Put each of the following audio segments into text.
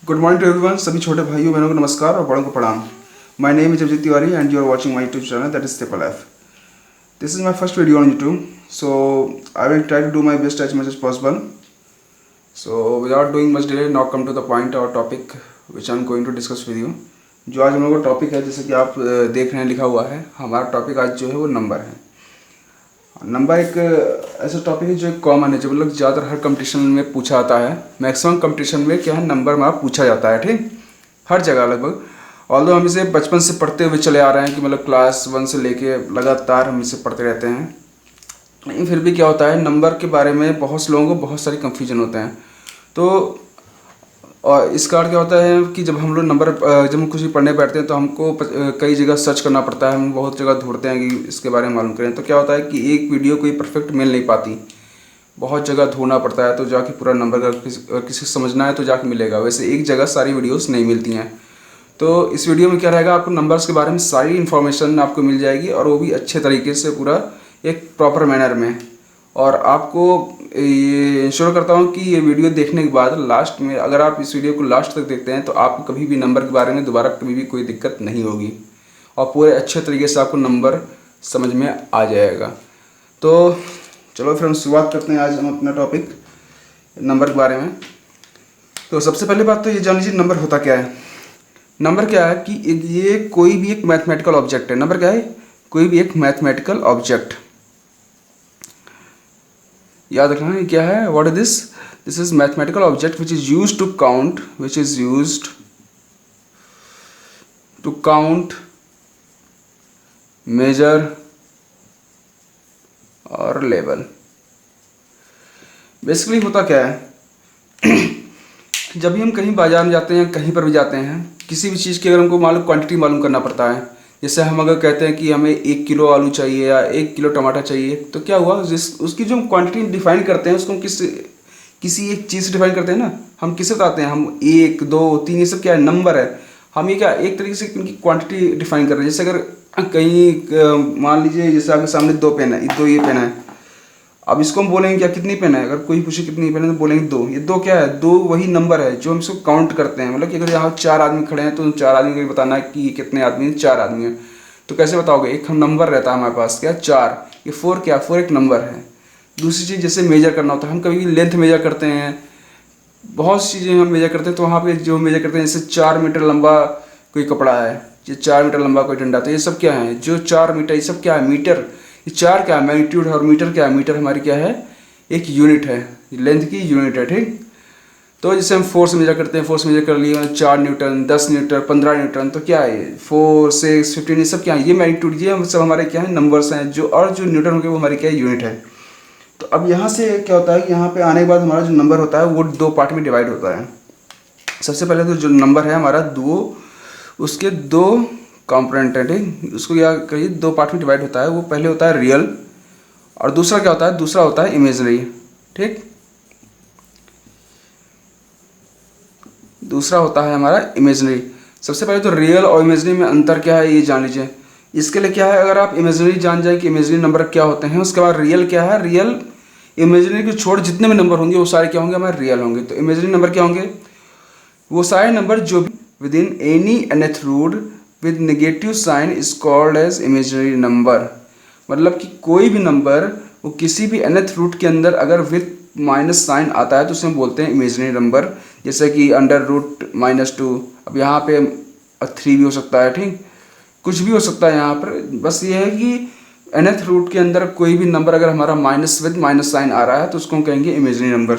Good morning to everyone. सभी छोटे भाइयों बहनों को नमस्कार और बड़ों को प्रणाम। My name is Abhijeet Tiwari and you are watching my YouTube channel that is triple F. This is my first video on YouTube, so I will try to do my best as much as possible. So without doing much delay, now come to the point और topic which I am going to discuss with you. जो आज हम लोग का topic है, जैसे कि आप देख रहे हैं लिखा हुआ है, हमारा टॉपिक आज जो है वो नंबर है। नंबर एक ऐसा टॉपिक है जो एक कॉमन है, जो मतलब ज़्यादातर हर कंपटीशन में पूछा जाता है। मैक्सिमम कंपटीशन में क्या है, नंबर हमारा पूछा जाता है, ठीक, हर जगह लगभग। ऑल्दो हम इसे बचपन से पढ़ते हुए चले आ रहे हैं कि मतलब क्लास 1 से लेके लगातार हम इसे पढ़ते रहते हैं। लेकिन फिर भी क्या होता है, नंबर के बारे में बहुत से लोगों को बहुत सारी कन्फ्यूजन होते हैं। तो और इस कारण क्या होता है कि जब हम लोग जब हम कुछ भी पढ़ने बैठते हैं तो हमको कई जगह सर्च करना पड़ता है, हम बहुत जगह ढूंढते हैं कि इसके बारे में मालूम करें। तो क्या होता है कि एक वीडियो कोई परफेक्ट मिल नहीं पाती, बहुत जगह ढूंढना पड़ता है। तो जाके पूरा नंबर अगर किसी को समझना है तो जाके मिलेगा, वैसे एक जगह सारी वीडियोस नहीं मिलती हैं। तो इस वीडियो में क्या रहेगा, आपको नंबर्स के बारे में सारी इन्फॉर्मेशन आपको मिल जाएगी, और वो भी अच्छे तरीके से, पूरा एक प्रॉपर मैनर में। और आपको ये इंश्योर करता हूँ कि ये वीडियो देखने के बाद लास्ट में, अगर आप इस वीडियो को लास्ट तक देखते हैं तो आपको कभी भी नंबर के बारे में दोबारा कभी भी कोई दिक्कत नहीं होगी, और पूरे अच्छे तरीके से आपको नंबर समझ में आ जाएगा। तो चलो फिर हम शुरुआत करते हैं आज हम अपना टॉपिक नंबर के बारे में। तो सबसे पहले बात तो ये जान लीजिए, नंबर होता क्या है। नंबर क्या है कि ये कोई भी एक मैथमेटिकल ऑब्जेक्ट है। नंबर क्या है, कोई भी एक मैथमेटिकल ऑब्जेक्ट। याद रखना है क्या है, what is this, this is mathematical object which is used to count, which is used to count, measure और लेबल। बेसिकली होता क्या है जब भी हम कहीं बाजार में जाते हैं, कहीं पर भी जाते हैं, किसी भी चीज़ की अगर हमको मालूम क्वांटिटी मालूम करना पड़ता है। जैसे हम अगर कहते हैं कि हमें 1 किलो आलू चाहिए या 1 किलो टमाटर चाहिए, तो क्या हुआ, उसकी जो हम क्वांटिटी डिफाइन करते हैं उसको हम किसी एक चीज़ से डिफाइन करते हैं ना। हम किससे बताते हैं, हम 1 2 3 ये सब क्या है, नंबर है। हम ये क्या एक तरीके से उनकी क्वांटिटी डिफाइन कर रहे हैं। जैसे अगर कहीं मान लीजिए, जैसे आपके सामने 2 पेन है, 2 ये पेन है। अब इसको हम बोलेंगे क्या, कितनी पेन है, अगर कोई पूछे कितनी पेन है तो बोलेंगे 2। ये 2 क्या है, 2 वही नंबर है जो हम इसको काउंट करते हैं। मतलब कि अगर यहाँ 4 आदमी खड़े हैं तो 4 आदमी को बताना है कि कितने आदमी हैं, 4 आदमी हैं। तो कैसे बताओगे, एक हम नंबर रहता है हमारे पास, क्या 4। ये 4 क्या, 4 एक नंबर है। दूसरी चीज़, जैसे मेजर करना होता है, हम कभी भी लेंथ मेजर करते हैं, बहुत सी चीज़ें हम मेजर करते हैं। तो वहाँ पे जो मेजर करते हैं, जैसे 4 मीटर लंबा कोई कपड़ा है, ये 4 मीटर लंबा कोई डंडा, तो ये सब क्या है, जो 4 मीटर, ये सब क्या है, मीटर। ये 4 क्या है, मैग्नीट्यूड है, और मीटर क्या है, मीटर हमारी क्या है, एक यूनिट है, लेंथ की यूनिट है, ठीक। तो जैसे हम फोर्स मेजर करते हैं, फोर्स मेजर कर लिए 4 न्यूटन, 10 न्यूटन, 15 न्यूटन, तो क्या है, 4 6 15, ये सब क्या है, ये मैग्नीट्यूड, ये सब हमारे क्या है, नंबर्स हैं। जो और जो न्यूटन होंगे वो हमारी क्या है, यूनिट है। तो अब यहाँ से क्या होता है कि यहाँ पे आने के बाद हमारा जो नंबर होता है वो 2 पार्ट में डिवाइड होता है। सबसे पहले तो जो नंबर है हमारा, उसके 2 कॉम्पोनेंट है, ठीक। उसको क्या कहिए, 2 पार्ट में डिवाइड होता है। वो पहले होता है रियल, और दूसरा क्या होता है, दूसरा होता है इमेजिनरी, ठीक। दूसरा होता है हमारा इमेजिनरी। सबसे पहले तो रियल और इमेजिनरी में अंतर क्या है ये जान लीजिए। इसके लिए क्या है, अगर आप इमेजिनरी जान जाए कि इमेजिनरी नंबर क्या होते हैं, उसके बाद रियल क्या है, रियल इमेजिनरी को छोड़ जितने भी नंबर होंगे वो सारे क्या होंगे, हमारे रियल होंगे। तो इमेजिनरी नंबर क्या होंगे, वो सारे नंबर जो भी within any nth root with negative sign is called as imaginary number. मतलब कि कोई भी नंबर वो किसी भी nth रूट के अंदर अगर विद माइनस साइन आता है तो उसे हम बोलते हैं इमेजिनरी नंबर। जैसे कि √-2, अब यहाँ पे 3 भी हो सकता है, ठीक, कुछ भी हो सकता है यहाँ पर। बस ये है कि nth रूट के अंदर कोई भी नंबर अगर हमारा माइनस विद माइनस साइन आ रहा है तो उसको हम कहेंगे इमेजिनरी नंबर।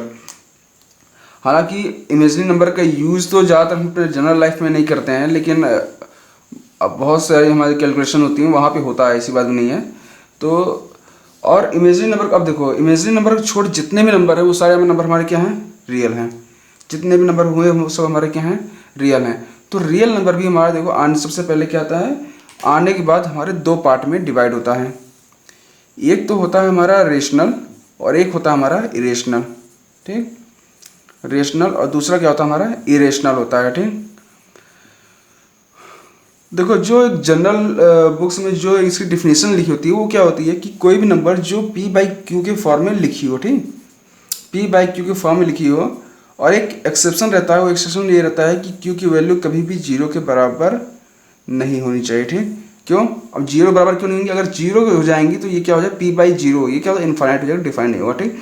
हालांकि इमेजिनरी नंबर का यूज़ तो ज़्यादातर हम अपने जनरल लाइफ में नहीं करते हैं, लेकिन अब बहुत सारी हमारी कैलकुलेशन होती हैं वहाँ पे होता है, ऐसी बात नहीं है। तो और इमेजिनरी नंबर, अब देखो इमेजिनरी नंबर छोड़ जितने भी नंबर है वो सारे नंबर हमारे क्या हैं, रियल हैं। जितने भी नंबर हुए वो सब हमारे क्या हैं, रियल हैं। तो रियल नंबर भी हमारा देखो आने सबसे पहले क्या आता है, आने के बाद हमारे 2 पार्ट में डिवाइड होता है। एक तो होता है हमारा रेशनल और एक होता है हमारा इरेशनल, ठीक। रेशनल और दूसरा क्या होता है हमारा, इरेशनल होता है, ठीक। देखो जो एक जनरल बुक्स में जो इसकी डिफिनेशन लिखी होती है वो क्या होती है कि कोई भी नंबर जो p/q के फॉर्म में लिखी हो, ठीक, p/q के फॉर्म में लिखी हो, और एक एक्सेप्शन रहता है, वो एक्सेप्शन ये रहता है कि क्यू की वैल्यू कभी भी जीरो के बराबर नहीं होनी चाहिए। ठीक, क्यों? अब जीरो बराबर क्यों नहीं होंगी? अगर जीरो हो जाएंगी तो ये क्या हो जाए, पी बाई जीरो, ये क्या होगा, इनफाइनाइट हो जाएगा, डिफाइन नहीं होगा। ठीक,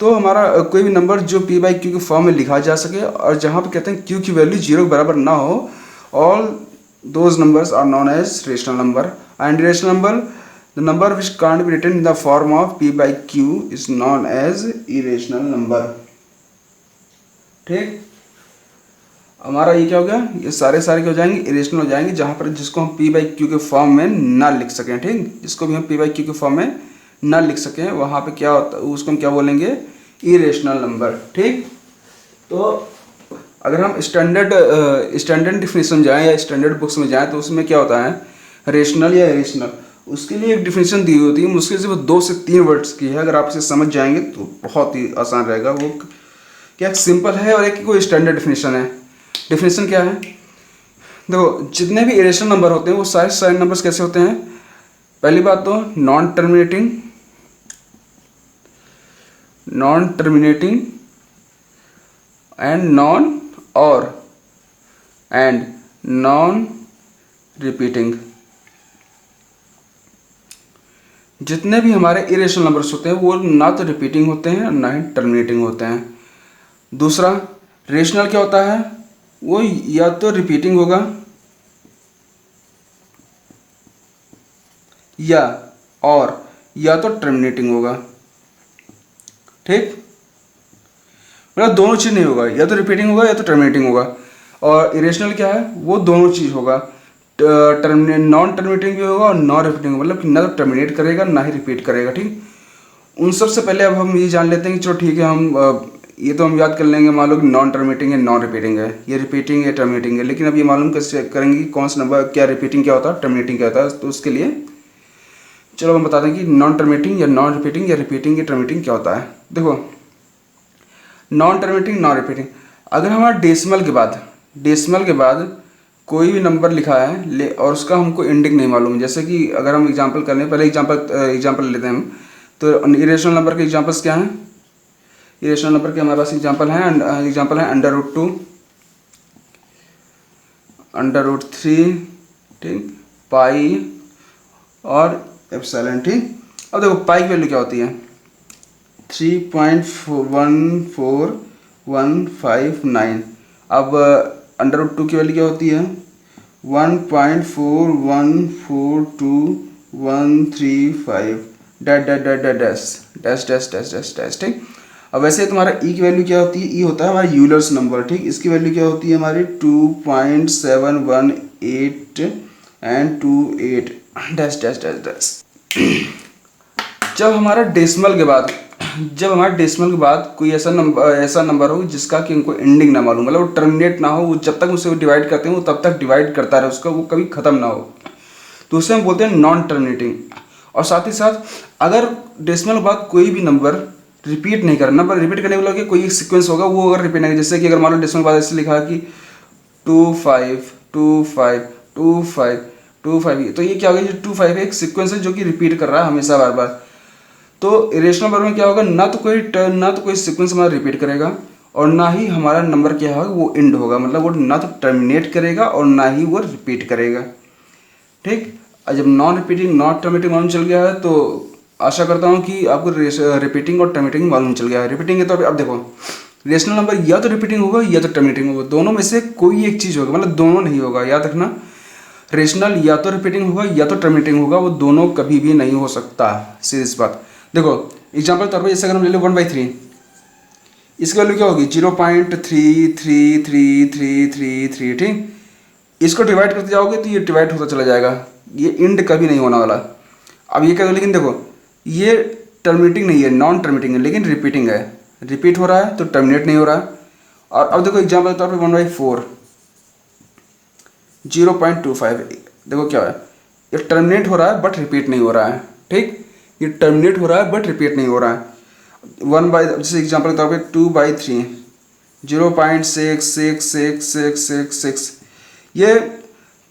तो हमारा कोई भी नंबर जो पी बाई क्यू के फॉर्म में लिखा जा सके और जहाँ पे कहते हैं क्यू की वैल्यू जीरो के बराबर ना हो, all those numbers are known as rational number. And rational number, the number which can't be written in the form of p by q is known as irrational number. ठीक, हमारा ये क्या हो गया, ये सारे क्या हो जाएंगे, इरेशनल हो जाएंगे, जहाँ पर जिसको हम पी बाई क्यू के फॉर्म में ना लिख सकें। ठीक, जिसको भी हम पी बाई क्यू के फॉर्म में ना लिख सकें, वहाँ पे क्या होता है, उसको हम क्या बोलेंगे, इरेशनल नंबर। ठीक, तो अगर हम स्टैंडर्ड डिफिनेशन जाएँ या स्टैंडर्ड बुक्स में जाएँ तो उसमें क्या होता है, रेशनल या इरेशनल, उसके लिए एक डिफिनेशन दी होती है, मुश्किल से वो 2 से 3 वर्ड्स की है। अगर आप इसे समझ जाएंगे तो बहुत ही आसान रहेगा। वो क्या सिंपल है और एक कोई स्टैंडर्ड डिफिनेशन है। डिफिनेशन क्या है, देखो जितने भी इरेशनल नंबर होते हैं वो सारे नंबर्स कैसे होते हैं। पहली बात तो non terminating and non repeating. जितने भी हमारे इरेशनल नंबर्स होते हैं वो ना तो रिपीटिंग होते हैं ना ही टर्मिनेटिंग होते हैं। दूसरा, रेशनल क्या होता है, वो या तो रिपीटिंग होगा या तो टर्मिनेटिंग होगा। ठीक, मतलब दोनों चीज़ नहीं होगा, या तो रिपीटिंग होगा या तो टर्मिनेटिंग होगा। और इरेशनल क्या है, वो दोनों चीज़ होगा, नॉन टर्मिनेटिंग भी होगा और नॉन रिपीटिंग, मतलब कि ना तो टर्मिनेट करेगा ना ही रिपीट करेगा। ठीक, उन सब से पहले अब हम ये जान लेते हैं कि चलो ठीक है, हम ये तो हम याद कर लेंगे, मान लो कि नॉन टर्मिनेटिंग है, नॉन रिपीटिंग है, ये रिपीटिंग है, टर्मिनेटिंग है। लेकिन अब ये मालूम कैसे करेंगे कि कौन सा नंबर क्या रिपीटिंग क्या होता है, टर्मिनेटिंग क्या होता है। तो उसके लिए चलो हम बता दें कि नॉन टर्मिनेटिंग या नॉन रिपीटिंग या रिपीटिंग या टर्मिनेटिंग क्या होता है। देखो, नॉन टर्मिनेटिंग नॉन रिपीटिंग, अगर हमारा डेसिमल के बाद कोई भी नंबर लिखा है और उसका हमको एंडिंग नहीं मालूम, जैसे कि अगर हम एग्जांपल कर लें, पहले एग्जांपल लेते हैं हम, तो इरेशनल नंबर के एग्जांपल्स क्या हैं। इरेशनल नंबर के हमारे पास एग्जांपल है अंडर रूट 3, ठीक, पाई और एप्सिलॉन। ठीक, अब देखो पाई की वैल्यू क्या होती है, 3.14159। अब अंडर रूट 2 की वैल्यू क्या होती है, 1.41422135 डैश। ठीक, अब वैसे तुम्हारा ई की वैल्यू क्या होती है, ई होता है हमारा यूलर्स नंबर। ठीक, इसकी वैल्यू क्या होती है हमारी 2.718 एंड 28 डैश। जब हमारा डेसिमल के बाद कोई ऐसा नंबर हो जिसका कि उनको एंडिंग ना मालूम, मतलब वो टर्मिनेट ना हो, वो जब तक उसे डिवाइड करते हैं वो तब तक डिवाइड करता रहे, उसका वो कभी ख़त्म ना हो, तो उसे हम बोलते हैं नॉन टर्मिनेटिंग। और साथ ही साथ अगर डेसिमल के बाद कोई भी नंबर रिपीट नहीं करना, पर रिपीट करने वाला कोई एक सीक्वेंस होगा वो अगर रिपीट नहीं, जैसे कि अगर मान लो डेसिमल के बाद ऐसे लिखा कि 252525, तो ये क्या होगा, जो 25 एक सीक्वेंस है जो कि रिपीट कर रहा है हमेशा बार बार। तो इरेशनल नंबर में क्या होगा, ना तो कोई सीक्वेंस हमारा रिपीट करेगा और ना ही हमारा नंबर क्या होगा, वो एंड होगा, मतलब वो ना तो टर्मिनेट करेगा और ना ही वो रिपीट करेगा। ठीक, और जब नॉन रिपीटिंग नॉन टर्मिनेटिंग मालूम चल गया है तो आशा करता हूँ कि आपको रिपीटिंग और टर्मिनेटिंग मालूम चल गया है। रिपीटिंग है तो अब देखो, रेशनल नंबर या तो रिपीटिंग होगा या तो टर्मिनेटिंग होगा, दोनों में से कोई एक चीज़ होगा, मतलब दोनों नहीं होगा। याद रखना, रेशनल या तो रिपीटिंग होगा या तो टर्मिनेटिंग होगा, वो दोनों कभी भी नहीं हो सकता। सीरियस बात। देखो एग्जाम्पल तौर पर जैसे अगर हम ले लो 1/3, इसकी वैल्यू क्या होगी 0.33333। ठीक, इसको डिवाइड करते जाओगे तो ये डिवाइड होता चला जाएगा, ये इंड कभी नहीं होने वाला। अब ये क्या, लेकिन देखो ये टर्मिनेटिंग नहीं है, नॉन टर्मिनेटिंग है, लेकिन रिपीटिंग है, रिपीट हो रहा है तो टर्मिनेट नहीं हो रहा है। और अब देखो एग्जाम्पल के तौर पर 1/4 0.25, देखो क्या है, ये टर्मिनेट हो रहा है बट रिपीट नहीं हो रहा है। ठीक, ये टर्मिनेट हो रहा है बट रिपीट नहीं हो रहा है। जैसे एग्जाम्पल के तौर पर 2/3 0.66666, ये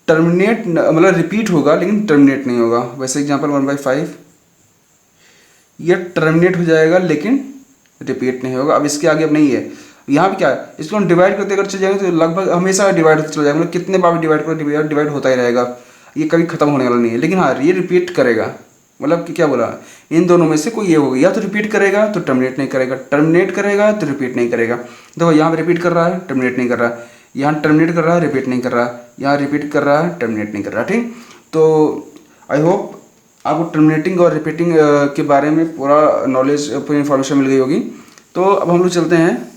टर्मिनेट मतलब रिपीट होगा लेकिन टर्मिनेट नहीं होगा। वैसे एग्जाम्पल 1/5, ये टर्मिनेट हो जाएगा लेकिन रिपीट नहीं होगा। अब इसके आगे अब नहीं है, यहाँ पे क्या है, इसको हम डिवाइड करते अगर चले जाएंगे तो लगभग हमेशा डिवाइड होते चला जाएगा, मतलब कितने बार डिवाइड करो डिवाइड होता ही रहेगा, ये कभी खत्म होने वाला नहीं है। लेकिन हाँ, ये रिपीट करेगा, मतलब कि क्या बोला, इन दोनों में से कोई ये होगा, या तो रिपीट करेगा तो टर्मिनेट नहीं करेगा, टर्मिनेट करेगा तो रिपीट नहीं करेगा। देखो यहाँ पे रिपीट कर रहा है, टर्मिनेट नहीं कर रहा है, यहाँ टर्मिनेट कर रहा है, रिपीट नहीं कर रहा है, यहाँ रिपीट कर रहा है, टर्मिनेट नहीं कर रहा। ठीक, तो आई होप आपको टर्मिनेटिंग और रिपीटिंग के बारे में पूरा नॉलेज, पूरी इन्फॉर्मेशन मिल गई होगी। तो अब हम लोग चलते हैं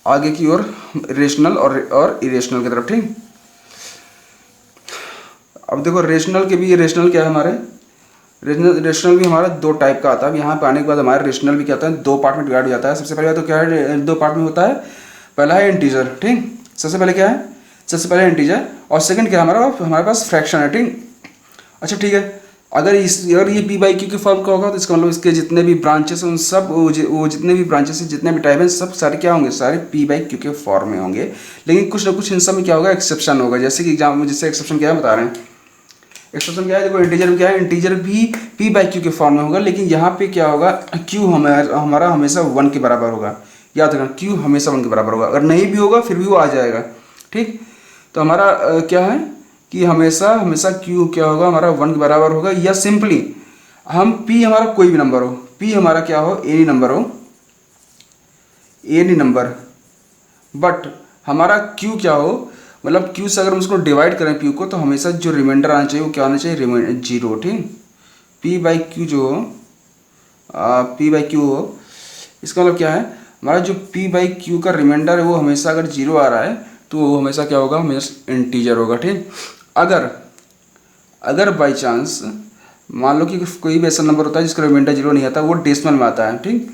आगे की ओर, रेशनल और इरेशनल की तरफ। ठीक, अब देखो रेशनल के भी, रेशनल क्या है हमारे, रेशनल भी हमारा दो टाइप का आता है। यहाँ पे आने के बाद हमारे रेशनल भी क्या होता है, दो पार्ट में डिवाइड हो जाता है। सबसे पहले तो क्या है, दो पार्ट में होता है। पहला है इंटीजर, ठीक, सबसे पहले क्या है, सबसे पहले इंटीजर, और सेकंड क्या है हमारे पास फ्रैक्शन है। ठीक, अच्छा ठीक है, अगर ये पी बाई क्यू के फॉर्म का होगा तो इसका मतलब इसके जितने भी ब्रांचेस हैं उन सब वो जितने भी ब्रांचेस हैं, जितने भी टाइप हैं, सब सारे क्या होंगे, सारे पी बाई क्यू के फॉर्म में होंगे। लेकिन कुछ ना कुछ इन सब में क्या होगा, एक्सेप्शन होगा। जैसे कि एग्जाम में, जैसे एक्सेप्शन क्या है बता रहे हैं, एक्सेप्शन क्या है, देखो इंटीजर में क्या है, इंटीजर भी पी बाई क्यू के फॉर्म में होगा, लेकिन यहाँ पे क्या होगा, क्यू हमारा हमेशा 1 के बराबर होगा। याद रखना, क्यू हमेशा 1 के बराबर होगा, अगर नहीं भी होगा फिर भी वो आ जाएगा। ठीक, तो हमारा क्या है कि हमेशा क्यू क्या होगा, हमारा 1 के बराबर होगा, या सिंपली हम पी हमारा कोई भी नंबर हो, पी हमारा क्या हो, एनी नंबर हो, एनी नंबर, बट हमारा क्यू क्या हो, मतलब क्यू से अगर हम उसको डिवाइड करें पी को, तो हमेशा जो रिमाइंडर आना चाहिए वो क्या होना चाहिए, रिमाइंडर 0। ठीक, पी बाई क्यू जो हो, पी बाई क्यू हो, इसका मतलब क्या है, हमारा जो पी बाई क्यू का रिमाइंडर है वो हमेशा अगर 0 आ रहा है तो वो हमेशा क्या होगा, हमेशा इंटीजर होगा। ठीक, अगर बाई चांस मान लो कि कोई भी ऐसा नंबर होता है जिसका रिमाइंडर 0 नहीं आता, वो डेसिमल में आता है। ठीक,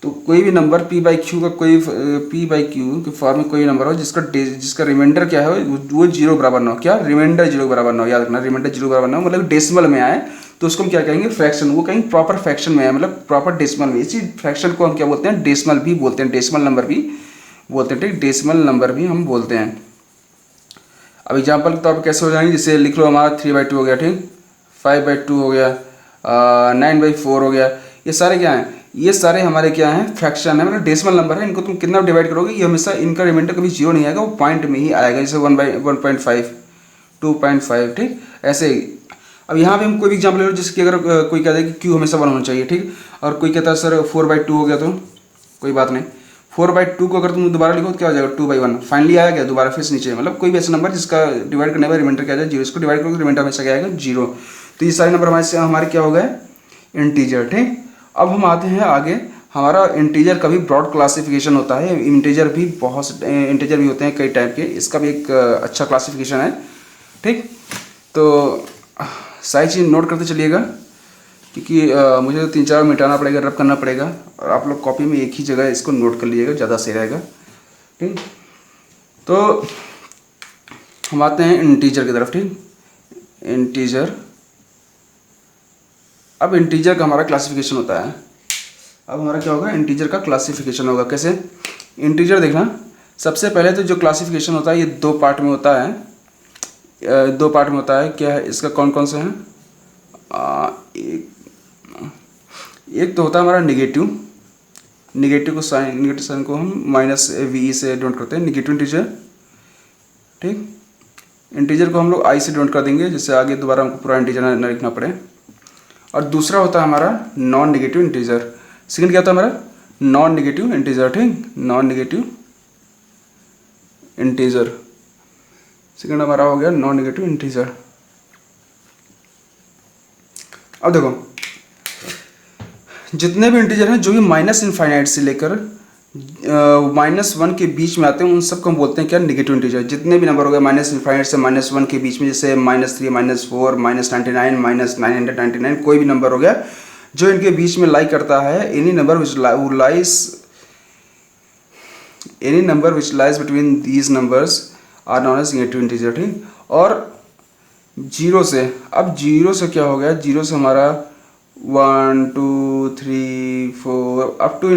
तो कोई भी नंबर पी बाई क्यू का, कोई पी बाई क्यू के फॉर्म में कोई नंबर हो जिसका रिमाइंडर क्या है, वो 0 बराबर ना हो, क्या, रिमाइंडर 0 बराबर ना हो। याद रखना, रिमाइंडर 0 बराबर ना हो, मतलब डेसिमल में आए तो उसको हम क्या कहेंगे, फ्रैक्शन। वो कहेंगे प्रॉपर फ्रैक्शन में है, मतलब प्रॉपर डेसिमल में। इसी फ्रैक्शन को हम क्या बोलते हैं, डेसिमल भी बोलते हैं, डेसिमल नंबर भी बोलते हैं। ठीक, डेसिमल नंबर भी हम बोलते हैं। अब एग्जाम्पल के तौर पर कैसे हो जाएंगे, जैसे लिख लो हमारा 3/2 हो गया, ठीक, 5/2 हो गया, 9/4 हो गया, ये सारे क्या हैं, ये सारे हमारे क्या हैं, फ्रैक्शन है, मतलब डेसिमल नंबर है। इनको तुम कितना डिवाइड करोगे, ये हमेशा इनका रिमाइंडर कभी 0 नहीं आएगा, वो पॉइंट में ही आएगा, जैसे 1/1.5, 2.5। ठीक, ऐसे ही। अब यहाँ पे हम कोई भी एग्जाम्पल ले लो, जैसे कि अगर कोई कहता है कि क्यू हमेशा 1 होना चाहिए, ठीक, और कोई कहता है सर 4/2 हो गया, तो कोई बात नहीं, 4/2 को अगर तुम दोबारा लिखो तो क्या हो जाएगा, 2/1। फाइनली आया क्या, दोबारा फिर से नीचे, मतलब कोई भी ऐसा नंबर जिसका डिवाइड करने पर रिमाइंडर क्या जाए 0, इसको डिवाइड करोगे रिमाइंडर हमेशा क्या आएगा, 0। तो ये सारे नंबर हमारे क्या हो गए, इंटीजर। ठीक, अब हम आते हैं आगे, हमारा इंटीजर का भी ब्रॉड क्लासिफिकेशन होता है। इंटीजर भी इंटीजर भी होते हैं कई टाइप के, इसका भी एक अच्छा क्लासिफिकेशन है। ठीक, तो सारी चीज़ नोट करते चलिएगा, क्योंकि मुझे तो 3-4 मिटाना पड़ेगा, रब करना पड़ेगा, और आप लोग कॉपी में एक ही जगह इसको नोट कर लीजिएगा, ज़्यादा सही रहेगा। ठीक, तो हम आते हैं इंटीजर की तरफ। ठीक, इंटीजर, अब इंटीजर का हमारा क्लासिफिकेशन होता है। अब हमारा क्या होगा, इंटीजर का क्लासिफिकेशन होगा। कैसे, इंटीजर देखना, सबसे पहले तो जो क्लासिफिकेशन होता है ये 2 पार्ट में होता है, 2 पार्ट में होता है। क्या है इसका, कौन कौन से हैं, एक तो होता है हमारा नेगेटिव साइन को हम -ve से डिनोट करते हैं, नेगेटिव इंटीजर। ठीक, इंटीजर को हम लोग i से डिनोट कर देंगे, जिससे आगे दोबारा हमको पूरा इंटीजर न लिखना पड़े। और दूसरा होता है हमारा नॉन नेगेटिव इंटीजर। सेकंड क्या होता है हमारा, नॉन नेगेटिव इंटीजर। ठीक, नॉन नेगेटिव इंटीजर, सेकंड हमारा हो गया नॉन नेगेटिव इंटीजर। अब देखो, जितने भी इंटीजर हैं जो भी -∞ से लेकर -1 के बीच में आते हैं, उन सबको हम बोलते हैं क्या, नेगेटिव इंटीजर। जितने भी नंबर हो गए -∞ से -1 के बीच में, जैसे -3, -4, -99, -999, कोई भी नंबर हो गया जो इनके बीच में लाई करता है, any number which lies between these numbers are known as negative integer. ठीक, और 0 से, अब 0 से क्या हो गया, 0 से हमारा 1 2 3 4 अप टू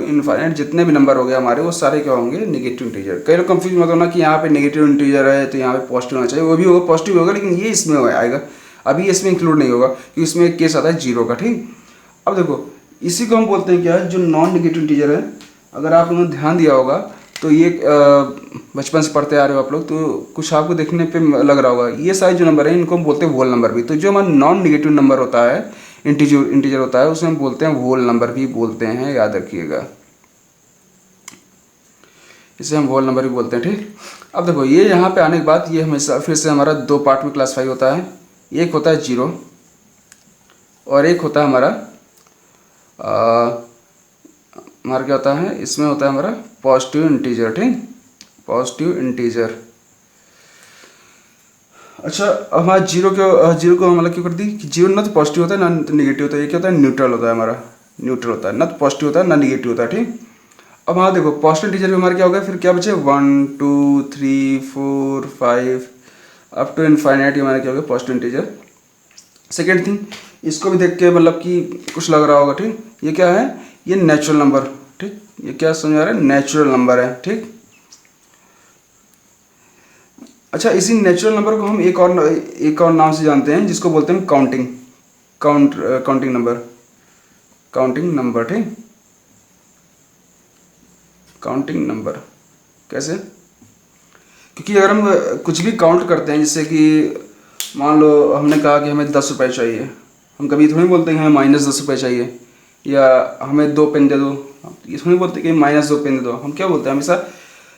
इनफाइनाइट जितने भी नंबर हो गए हमारे, वो सारे क्या होंगे, नेगेटिव इंटीजर। कई लोग कंफ्यूज मत होना कि यहाँ पे नेगेटिव इंटीजर है तो यहाँ पे पॉजिटिव होना चाहिए, वो भी होगा, पॉजिटिव होगा, लेकिन ये इसमें आएगा, अभी इसमें इंक्लूड नहीं होगा, क्योंकि इसमें एक केस आता है 0 का। ठीक, अब देखो इसी को हम बोलते हैं क्या, जो नॉन नेगेटिव इंटीजर है। अगर आप लोगों ने ध्यान दिया होगा तो ये बचपन से पढ़ते आ रहे हो आप लोग, तो कुछ आपको देखने पे लग रहा होगा, ये सारे जो नंबर हैं इनको हम बोलते हैं होल नंबर भी। तो जो हमारा नॉन नेगेटिव नंबर होता है, इंटीजर होता है, उसे हम बोलते हैं होल नंबर भी बोलते हैं, याद रखिएगा, इसे हम होल नंबर भी बोलते हैं। ठीक, अब देखो ये यहाँ पे आने के बाद ये हमेशा फिर से हमारा दो पार्ट में क्लासीफाई होता है। एक होता है जीरो और एक होता है हमारा हमारा क्या होता है, इसमें होता है हमारा पॉजिटिव इंटीजर। ठीक, पॉजिटिव इंटीजर। अच्छा, अब हमारा जीरो को मतलब क्यों कर दी कि जीरो ना तो पॉजिटिव होता है ना तो निगेटिव होता है, ये क्या होता है, न्यूट्रल होता है हमारा, न्यूट्रल होता है, ना तो पॉजिटिव होता है ना निगेटिव होता है। ठीक, अब हाँ देखो पॉजिटिव इंटीजर में हमारा क्या होगा, फिर क्या बचे 1 2 3 4 5 अप टू इनफाइनाइट, हमारा क्या होगा पॉजिटिव इंटीजर। सेकेंड थिंग, इसको भी देख के मतलब कि कुछ लग रहा होगा। ठीक, ये क्या है, ये नेचुरल नंबर। ठीक, ये क्या समझ आ रहा है, नेचुरल नंबर है। ठीक, अच्छा, इसी नेचुरल नंबर को हम एक और नाम से जानते हैं, जिसको बोलते हैं काउंटिंग नंबर। ठीक, काउंटिंग नंबर कैसे, क्योंकि अगर हम कुछ भी काउंट करते हैं, जैसे कि मान लो हमने कहा कि हमें 10 रुपये चाहिए, हम कभी थोड़ी बोलते हैं हमें -10 रुपये चाहिए, या हमें 2 पेन दे दो, ये थोड़ी बोलते कि -2 पेन दे दो। हम क्या बोलते हैं हमेशा,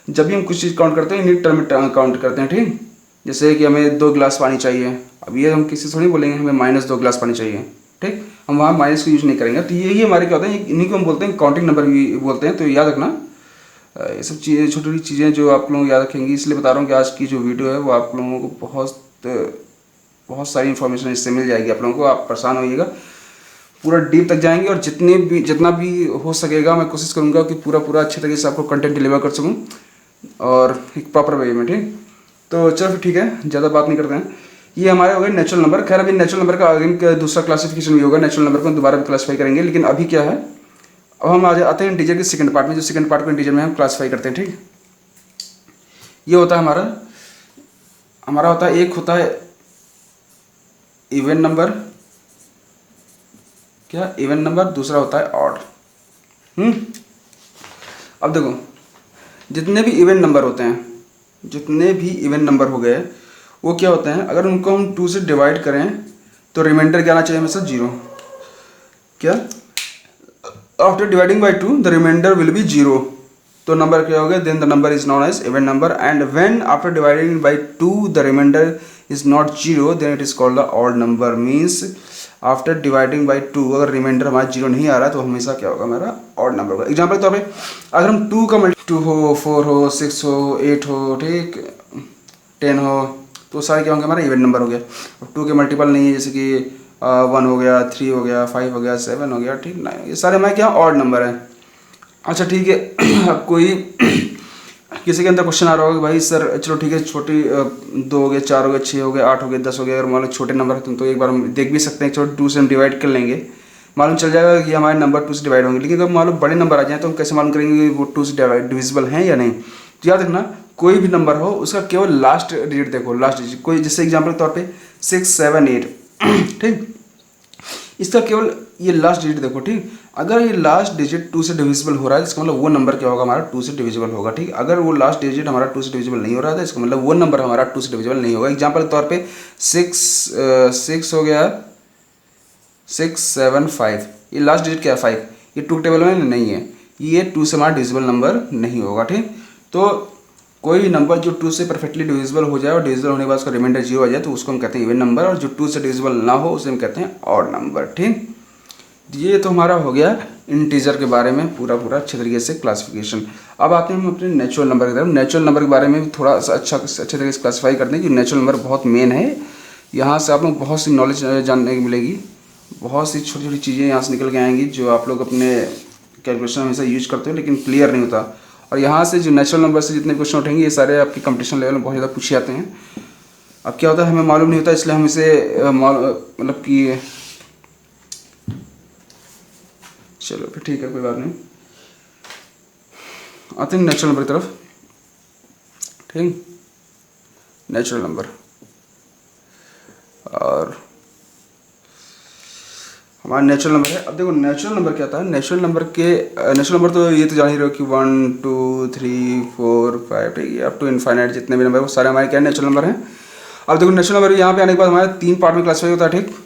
जब भी हम कुछ चीज़ काउंट करते हैं यूनिट टर्म में काउंट करते हैं। ठीक, जैसे कि हमें 2 गिलास पानी चाहिए, अब ये हम किसी थोड़ी बोलेंगे हमें -2 गिलास पानी चाहिए। ठीक, हम वहाँ माइनस को यूज नहीं करेंगे। तो यही हमारे क्या होता है, इन्हीं को हम बोलते हैं काउंटिंग नंबर भी बोलते हैं। तो याद रखना, ये सब चीज़ें छोटी छोटी चीज़ें जो आप लोग याद रखेंगे, इसलिए बता रहा हूँ कि आज की जो वीडियो है वो आप लोगों को बहुत सारी इन्फॉर्मेशन इससे मिल जाएगी आप लोगों को। आप परेशान होइएगा, पूरा डीप तक जाएंगे, और जितना भी हो सकेगा मैं कोशिश करूँगा कि पूरा अच्छे तरीके से आपको कंटेंट डिलीवर कर सकूँ, और एक प्रॉपर वे में। ठीक, तो चलो फिर ठीक है, ज़्यादा बात नहीं करते हैं। ये हमारे हो गए नेचुरल नंबर। खैर अभी नेचुरल नंबर का आगे दूसरा क्लासिफिकेशन भी होगा, नेचुरल नंबर को दोबारा भी क्लासीफाई करेंगे, लेकिन अभी क्या है, अब हम आते हैं इंटीजर के सेकंड पार्ट में, जो सेकंड पार्ट को इंटीजर में हम क्लासीफाई करते हैं। ठीक, ये होता है हमारा होता है, एक होता है इवन नंबर, क्या इवन नंबर, दूसरा होता है ऑड। अब देखो जितने भी इवन नंबर होते हैं, जितने भी इवन नंबर हो गए, वो क्या होते हैं, अगर उनको हम 2 से डिवाइड करें तो रिमाइंडर क्या आना चाहिए हमेशा 0। क्या, after dividing by 2 the remainder will be 0, तो नंबर क्या हो गया, then the number is known as even number. And when after dividing by 2 the remainder is not 0, then it is called the odd number. Means after dividing by 2 अगर reminder हमारा 0 नहीं आ रहा तो हमेशा क्या होगा, हमारा ऑड नंबर होगा। एग्जाम्पल के तौर पर अगर हम 2 का 2 हो, 4 हो, 6 हो, 8 हो, ठीक, 10 हो, तो सारे क्या होंगे, हमारा इवन नंबर हो गया। अब 2 के मल्टीपल नहीं है, जैसे कि 1 हो गया, 3 हो गया, 5 हो गया, 7 हो गया, ठीक, 9, ये सारे हमारे क्या ऑड नंबर है। अच्छा ठीक है, अब कोई किसी के अंदर क्वेश्चन आ रहा होगा कि भाई सर चलो ठीक है, छोटी 2 हो गए, 4 हो गए, 6 हो गए, 8 हो गए, 10 हो गए, अगर मान लो छोटे नंबर है तो एक बार हम देख भी सकते हैं, चलो 2 से हम डिवाइड कर लेंगे, मालूम चल जाएगा कि हमारे नंबर 2 से डिवाइड होंगे। लेकिन अगर मान लो बड़े नंबर आ जाए तो हम कैसे मालूम करेंगे कि वो 2 से डिविजिबल हैं या नहीं। तो याद रखना, कोई भी नंबर हो उसका केवल लास्ट डिजिट देखो, लास्ट डिजिट। कोई जैसे एग्जाम्पल के तौर पे 6 7 8 ठीक, इसका केवल ये लास्ट डिजिट देखो। ठीक, अगर ये लास्ट डिजिट 2 से डिविजिबल हो रहा है इसका मतलब वो नंबर क्या होगा, हमारा 2 से डिविजिबल होगा। ठीक, अगर वो लास्ट डिजिट हमारा 2 से डिविजिबल नहीं हो रहा था इसका मतलब वो नंबर हमारा 2 से डिविजिबल नहीं होगा। एग्जाम्पल के तौर पे 6 हो गया, 6 7 5, ये लास्ट डिजिट क्या है 5, ये 2 टेबल में नहीं है, ये 2 से हमारा डिविजिबल नंबर नहीं होगा। ठीक, तो कोई भी नंबर जो 2 से परफेक्टली डिविजिबल हो जाए और डिविजिबल होने के बाद उसका रिमाइंडर 0 आ जाए तो उसको हम कहते हैं इवन नंबर, और जो 2 से डिविजिबल ना हो उसे हम कहते हैं ऑड नंबर। ठीक, ये तो हमारा हो गया इंटीजर के बारे में पूरा अच्छे तरीके से क्लासिफिकेशन। अब आते हैं हम अपने नेचुरल नंबर की तरफ। नेचुरल नंबर के बारे में भी थोड़ा सा अच्छे तरीके से क्लासीफाई करते हैं कि नेचुरल नंबर बहुत मेन है, यहाँ से आप लोग बहुत सी नॉलेज जानने की मिलेगी, बहुत सी छोटी छोटी चीज़ें यहाँ से निकल के आएंगी जो आप लोग अपने कैलकुलेशन हमेशा यूज करते हो लेकिन क्लियर नहीं होता। और यहाँ से जो नेचुरल नंबर से जितने क्वेश्चन उठेंगे ये सारे आपकी कंपटीशन लेवल में बहुत ज़्यादा पूछे जाते हैं। अब क्या होता है हमें मालूम नहीं होता, इसलिए हम इसे मतलब कि चलो फिर ठीक है, कोई बात नहीं। आते हैं नेचुरल नंबर की तरफ। ठीक, नेचुरल नंबर, और हमारा नेचुरल नंबर है। अब देखो नेचुरल नंबर क्या था, नेचुरल नंबर तो ये तो जान ही रहे हो कि 1 2 3 4 5 ठीक है, अप टू इनफाइनाइट जितने भी नंबर वो सारे हमारे क्या नेचुरल नंबर हैं। अब देखो नेचुरल नंबर यहाँ पे आने के बाद हमारे 3 पार्ट में क्लासीफाई होता है, ठीक।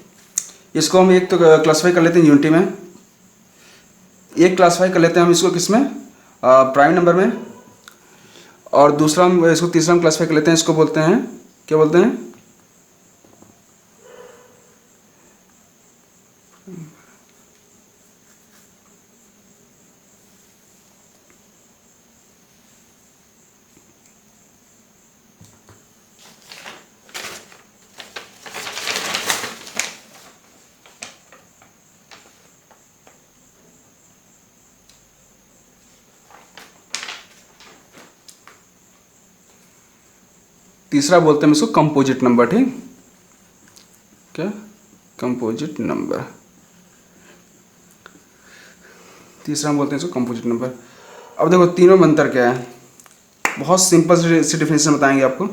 इसको हम एक तो क्लासीफाई कर लेते हैं यूनिटी में, एक क्लासीफाई कर लेते हैं हम इसको किस में, प्राइम नंबर में, और दूसरा हम इसको तीसरा हम क्लासीफाई कर लेते हैं, इसको बोलते हैं क्या बोलते हैं, तीसरा बोलते हैं इसको कंपोजिट नंबर, ठीक। क्या कंपोजिट नंबर, तीसरा हम बोलते हैं इसको कंपोजिट नंबर। अब देखो तीनों में अंतर क्या है, बहुत सिंपल से डिफिनेशन बताएंगे आपको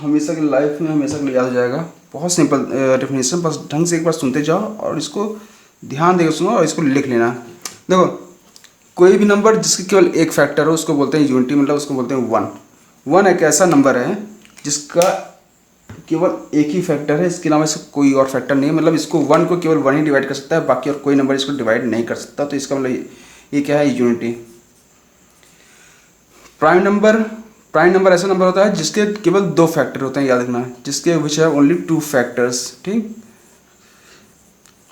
हमेशा की लाइफ में हमेशा के लिए याद हो जाएगा। बहुत सिंपल डिफिनेशन, बस ढंग से एक बार सुनते जाओ और इसको ध्यान देकर सुनो और इसको लिख लेना। देखो कोई भी नंबर जिसकी केवल एक फैक्टर हो उसको बोलते हैं यूनिटी, मतलब उसको बोलते हैं वन। वन एक ऐसा नंबर है जिसका केवल एक ही फैक्टर है, इसके अलावा इसका कोई और फैक्टर नहीं है, मतलब इसको वन को केवल वन ही डिवाइड कर सकता है, बाकी और कोई नंबर इसको डिवाइड नहीं कर सकता। तो इसका मतलब ये क्या है, यूनिटी। प्राइम नंबर ऐसा नंबर होता है जिसके केवल दो फैक्टर होते हैं, याद रखना, जिसके which have only two factors, ठीक।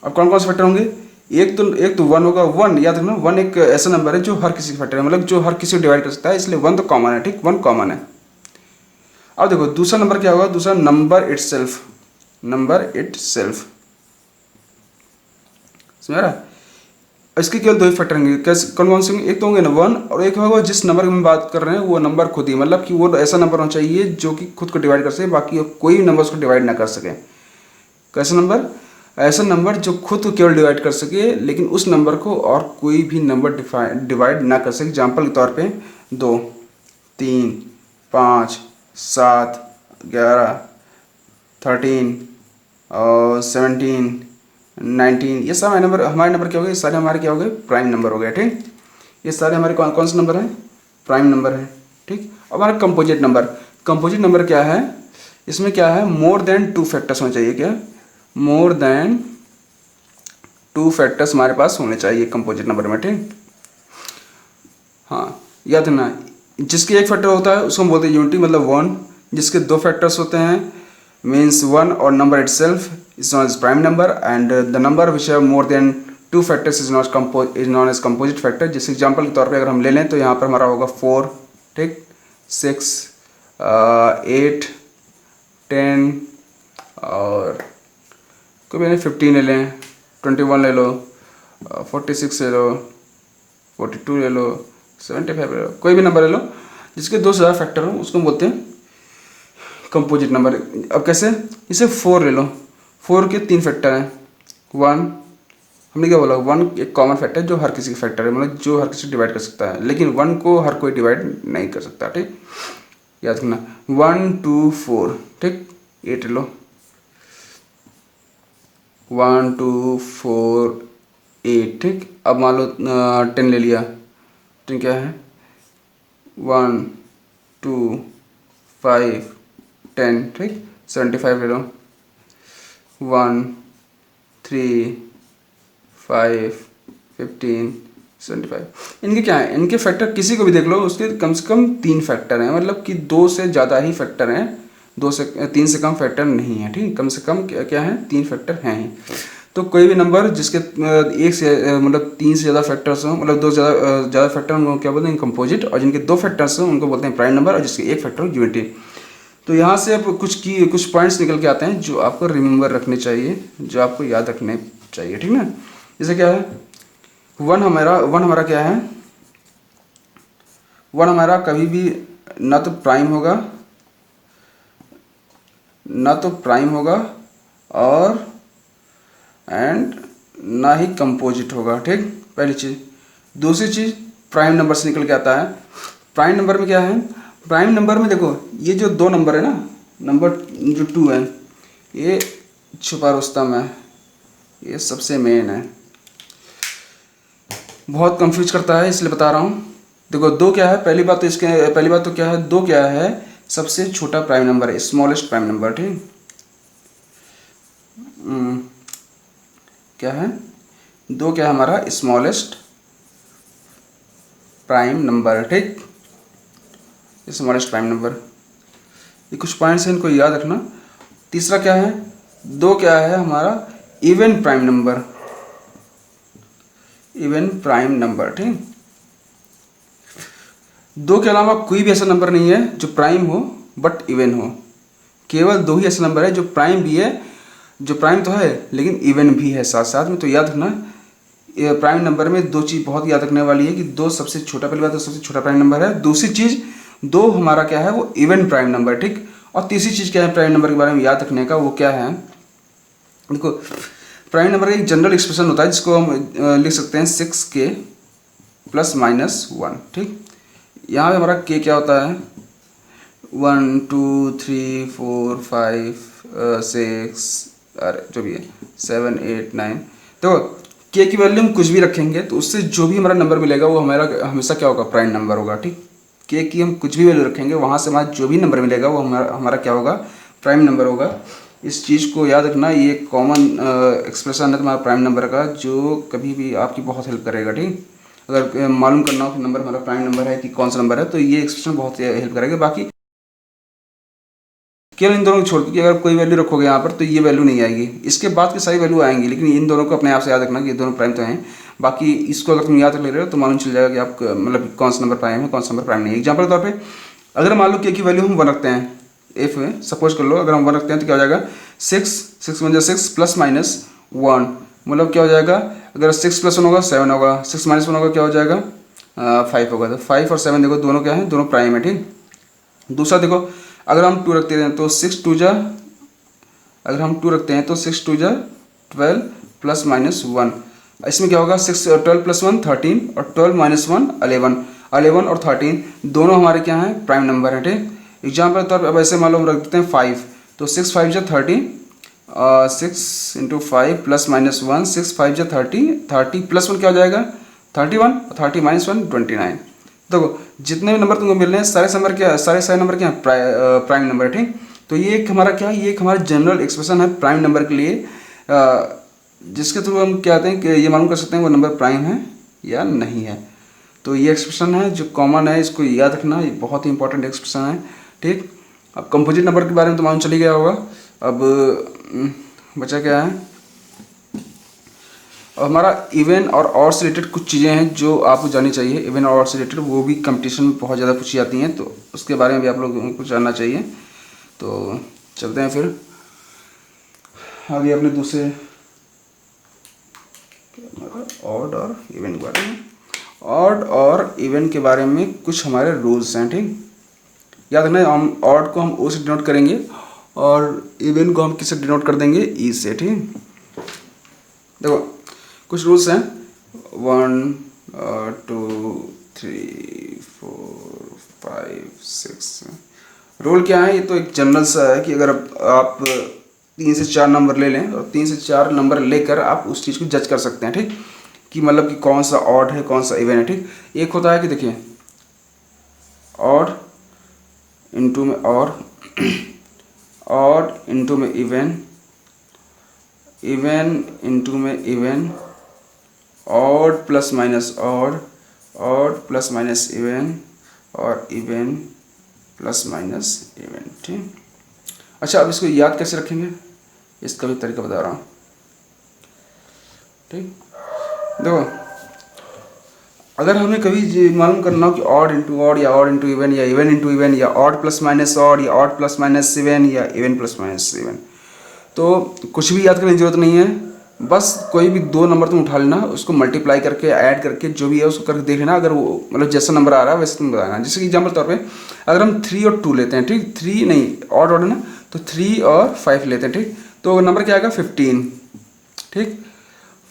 अब कौन कौन से फैक्टर होंगे, एक तो वन होगा, वन याद रखना, वन एक ऐसा नंबर है जो हर किसी का फैक्टर है, मतलब जो हर किसी को डिवाइड कर सकता है, इसलिए वन तो कॉमन है, ठीक, वन कॉमन है। अब देखो दूसरा नंबर क्या होगा, दूसरा नंबर इटसेल्फ, समझ रहा है। इसके केवल दो ही फैक्टर होंगे, कैसे कौन कौन से होंगे, एक तो होंगे ना वन, और एक होगा जिस नंबर की हम बात कर रहे हैं वो नंबर खुद ही, मतलब कि वो ऐसा नंबर होना चाहिए जो कि खुद को डिवाइड कर सके, बाकी कोई नंबर उसको डिवाइड ना कर सके। कैसा नंबर, ऐसा नंबर जो खुद को केवल डिवाइड कर सके लेकिन उस नंबर को और कोई भी नंबर डिवाइड ना कर सके। एग्जाम्पल के तौर पे 2 3 5 7 11 13 और 17 19, ये सब हमारे नंबर क्या हो गए, ये सारे हमारे क्या हो गए, प्राइम नंबर हो गए, ठीक। ये सारे हमारे कौन से नंबर हैं, प्राइम नंबर है, ठीक। अब हमारा कंपोजिट नंबर क्या है, इसमें क्या है, मोर देन टू फैक्टर्स होने चाहिए, क्या मोर देन टू फैक्टर्स हमारे पास होने चाहिए कंपोजिट नंबर में, ठीक। हाँ याद रखना, जिसके एक फैक्टर होता है उसको हम बोलते हैं यूनिटी, मतलब वन। जिसके दो फैक्टर्स होते हैं मीन्स वन और number itself is known as prime number, and the number which have more than two factors is known as composite factor। जिस एग्जांपल के तौर पे अगर हम ले लें तो यहाँ पर हमारा होगा 4, ठीक, 6 8 10 और कोई भी नहीं 15 ले लें, 21 ले लो, 46 ले लो, 42 ले लो, 75 ले लो, कोई भी नंबर ले लो जिसके दो से ज़्यादा फैक्टर हो उसको हम बोलते हैं कंपोजिट नंबर। अब कैसे, इसे 4 ले लो, 4 के 3 फैक्टर हैं, 1 हमने क्या बोला, 1 एक कॉमन फैक्टर है जो हर किसी का फैक्टर है, मतलब जो हर किसी को डिवाइड कर सकता है, लेकिन 1 को हर कोई डिवाइड नहीं कर सकता, ठीक। याद रखना 1 2 4, ठीक, 8 लो, 1 2 4 8, ठीक। अब मान लो 10 ले लिया, 10 क्या है, 1 2 5 10, ठीक, 75 ले लो, 1 3 5 15 75। इनके क्या है, इनके फैक्टर किसी को भी देख लो उसके कम से कम 3 फैक्टर हैं, मतलब कि 2 से ज़्यादा ही फैक्टर हैं, 3 से कम फैक्टर नहीं है, ठीक। कम से कम क्या है, 3 फैक्टर हैं ही। तो कोई भी नंबर जिसके एक से मतलब 3 से ज़्यादा फैक्टर्स हों, मतलब 2 से ज़्यादा फैक्टर उनको क्या बोलते हैं, कंपोजिट, और जिनके 2 फैक्टर्स हों उनको बोलते हैं प्राइम नंबर, और जिसके एक फैक्टर यूनिटी। तो यहाँ से अब कुछ पॉइंट्स निकल के आते हैं जो आपको रिमेंबर रखने चाहिए, जो आपको याद रखने चाहिए, ठीक ना। जैसे क्या है, वन हमारा क्या है, वन हमारा कभी भी ना तो प्राइम होगा और एंड ना ही कंपोजिट होगा, ठीक, पहली चीज़। दूसरी चीज़ प्राइम नंबर से निकल के आता है। प्राइम नंबर में क्या है, प्राइम नंबर में देखो ये जो 2 नंबर है ना, नंबर जो 2 है ये छुपा रुस्तम है, ये सबसे मेन है, बहुत कंफ्यूज करता है, इसलिए बता रहा हूँ। देखो दो क्या है, पहली बात तो क्या है, दो क्या है, सबसे छोटा प्राइम नंबर है, स्मॉलेस्ट प्राइम नंबर, ठीक। क्या है, दो क्या है हमारा स्मॉलेस्ट प्राइम नंबर, ठीक, स्मॉलेस्ट प्राइम नंबर। ये कुछ पॉइंट्स हैं, इनको याद रखना। तीसरा क्या है, दो क्या है हमारा even prime number, even prime number, ठीक। दो के अलावा कोई भी ऐसा नंबर नहीं है जो प्राइम हो बट इवन हो, केवल दो ही ऐसे नंबर है जो प्राइम भी है, जो प्राइम तो है लेकिन इवन भी है साथ साथ में। तो याद रखना, प्राइम नंबर में दो चीज़ बहुत याद रखने वाली है कि दो सबसे छोटा, पहली बात तो सबसे छोटा प्राइम नंबर है, दूसरी चीज़ दो हमारा क्या है वो इवन प्राइम नंबर, ठीक। और तीसरी चीज़ क्या है प्राइम नंबर के बारे में याद रखने का, वो क्या है, देखो प्राइम नंबर का एक जनरल एक्सप्रेशन होता है जिसको हम लिख सकते हैं 6k + -1, ठीक। यहाँ पे हमारा k क्या होता है 1 2 3 4 5 6 अरे जो भी है 7 8 9। तो k की वैल्यू हम कुछ भी रखेंगे तो उससे जो भी हमारा नंबर मिलेगा वो हमारा हमेशा क्या होगा, प्राइम नंबर होगा, ठीक। k की हम कुछ भी वैल्यू रखेंगे वहाँ से हमारा जो भी नंबर मिलेगा वो हमारा क्या होगा, प्राइम नंबर होगा। इस चीज़ को याद रखना, ये कॉमन एक्सप्रेशन है तुम्हारा प्राइम नंबर का, जो कभी भी आपकी बहुत हेल्प करेगा, ठीक। अगर मालूम करना हो कि नंबर हमारा प्राइम नंबर है कि कौन सा नंबर है तो ये एक्सप्रेशन बहुत हेल्प करेगा। बाकी केवल इन दोनों को छोड़ के अगर कोई वैल्यू रखोगे यहाँ पर तो ये वैल्यू नहीं आएगी, इसके बाद की सारी वैल्यू आएंगी, लेकिन इन दोनों को अपने आप से याद रखना कि ये दोनों प्राइम तो हैं। बाकी इसको अगर तुम याद रख ले रहे हो तो मालूम चल जाएगा कि आप मतलब कौन सा नंबर प्राइम है कौन सा नंबर प्राइम नहीं है। एग्जाम्पल के तौर पर अगर मान लो k की वैल्यू हम 1 रखते हैं, इफ सपोज कर लो अगर हम 1 रखते हैं तो क्या हो जाएगा 6 1 6 +-1, मतलब क्या हो जाएगा, अगर 6 + 1 होगा 7 होगा, 6 - 1 होगा क्या हो जाएगा 5 होगा। तो 5 और 7 देखो दोनों क्या है, दोनों प्राइम है, ठीक। दूसरा देखो अगर हम 2 रखते हैं तो 6 2 जा, अगर हम 2 रखते हैं तो 6 2 जा 12 +-1, इसमें क्या होगा 12 + 1 13 और 12 - 1 11, 11 और 13 दोनों हमारे क्या हैं प्राइम नंबर हैं, ठीक। एग्जाम्पल तौर पर अब ऐसे मान लो हम रख देते हैं 5, तो 6 5 जा 30, 6 × 5 +-1 6 5 जा 30, 30 + 1 क्या हो जाएगा 31, 30 - 1 29। देखो जितने भी नंबर तुमको मिल रहे हैं सारे नंबर क्या है प्राइम नंबर है, ठीक। तो ये एक हमारा क्या है, ये एक हमारा जनरल एक्सप्रेशन है प्राइम नंबर के लिए, जिसके थ्रू हम क्या कहते हैं कि ये मालूम कर सकते हैं वो नंबर प्राइम है या नहीं है। तो ये एक्सप्रेशन है जो कॉमन है, इसको याद रखना, ये बहुत ही इंपॉर्टेंट एक्सप्रेशन है, ठीक। अब कंपोजिट नंबर के बारे में तो मालूम चल ही गया होगा। अब बचा क्या है, और हमारा इवन और ऑड से रिलेटेड कुछ चीज़ें हैं जो आपको जाननी चाहिए। इवन और ऑड से रिलेटेड वो भी कंपटीशन में बहुत ज़्यादा पूछी जाती हैं, तो उसके बारे में भी आप लोगों को जानना चाहिए। तो चलते हैं फिर आगे अपने दूसरे ऑड और इवन के बारे में। ऑड और इवन के बारे में कुछ हमारे रूल्स हैं, ठीक। याद रखना, हम ऑड को हम ओ से डिनोट करेंगे और इवन को हम किससे डिनोट कर देंगे, ई से, ठीक। देखो कुछ रूल्स हैं 1 2 3 4 5 6। रूल क्या है, ये तो एक जनरल सा है कि अगर आप 3 से 4 नंबर ले लें और 3 से 4 नंबर लेकर आप उस चीज़ को जज कर सकते हैं, ठीक, कि मतलब कि कौन सा ऑड है कौन सा इवन है, ठीक। एक होता है कि देखिए ऑड इनटू में और ऑड इनटू में इवन, इवन इनटू में even, odd +- odd, odd +- even और इवन +- इवन, ठीक। अच्छा अब इसको याद कैसे रखेंगे, इसका भी तरीका बता रहा हूँ, ठीक। देखो अगर हमें कभी मालूम करना हो कि ऑड इंटू ऑड या ऑड इंटू इवन या इवन इंटू इवन या ऑड +- ऑड या ऑड +- इवन या इवन +- इवन, तो कुछ भी याद करने की जरूरत नहीं है, बस कोई भी दो नंबर तुम उठा लेना, उसको मल्टीप्लाई करके ऐड करके जो भी है उसको करके देख लेना, अगर वो मतलब जैसा नंबर आ रहा है वैसे तुम बताना। जैसे कि एग्जाम्पल तौर पे अगर हम 3 और 2 लेते हैं, ठीक, 3 नहीं ऑड है ना, तो 3 और 5 लेते हैं, ठीक, तो नंबर क्या आएगा 15, ठीक।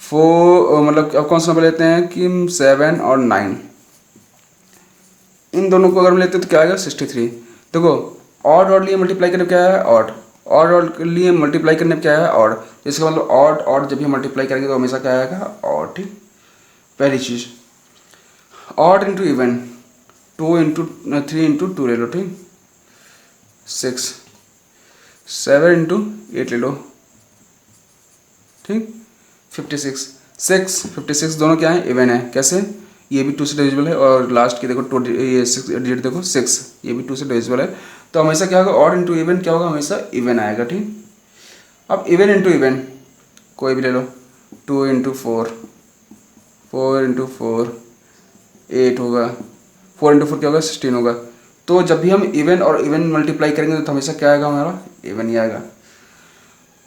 4 मतलब अब कौन सा नंबर लेते हैं कि 7 और 9, इन दोनों को अगर हम लेते हैं तो क्या आएगा 63। देखो ऑड ऑड लिए मल्टीप्लाई करने क्या है ऑड, ऑड के लिए मल्टीप्लाई करने में क्या है ऑड, इसका मतलब ऑड जब भी मल्टीप्लाई करेंगे तो हमेशा क्या आएगा ऑड। ठीक, पहली चीज़ ऑड इंटू इवन, 3 इंटू 2 ले लो। ठीक, 6, 7 इंटू 8 ले लो। ठीक, 56, 56 दोनों क्या है इवन है। कैसे, ये भी 2 से डिविजिबल है और लास्ट की देखो 2 ये 6 डिजिट देखो 6, ये भी 2 से डिविजिबल है। तो हमेशा क्या होगा ऑड इंटू इवन क्या होगा, हमेशा इवन आएगा। ठीक, अब इवन इंटू इवन कोई भी ले लो, 2 इंटू 4, 4 इंटू 4 8 होगा, 4 इंटू 4 क्या होगा 16 होगा। तो जब भी हम इवन और इवन मल्टीप्लाई करेंगे तो हमेशा क्या आएगा हमारा इवन ही आएगा।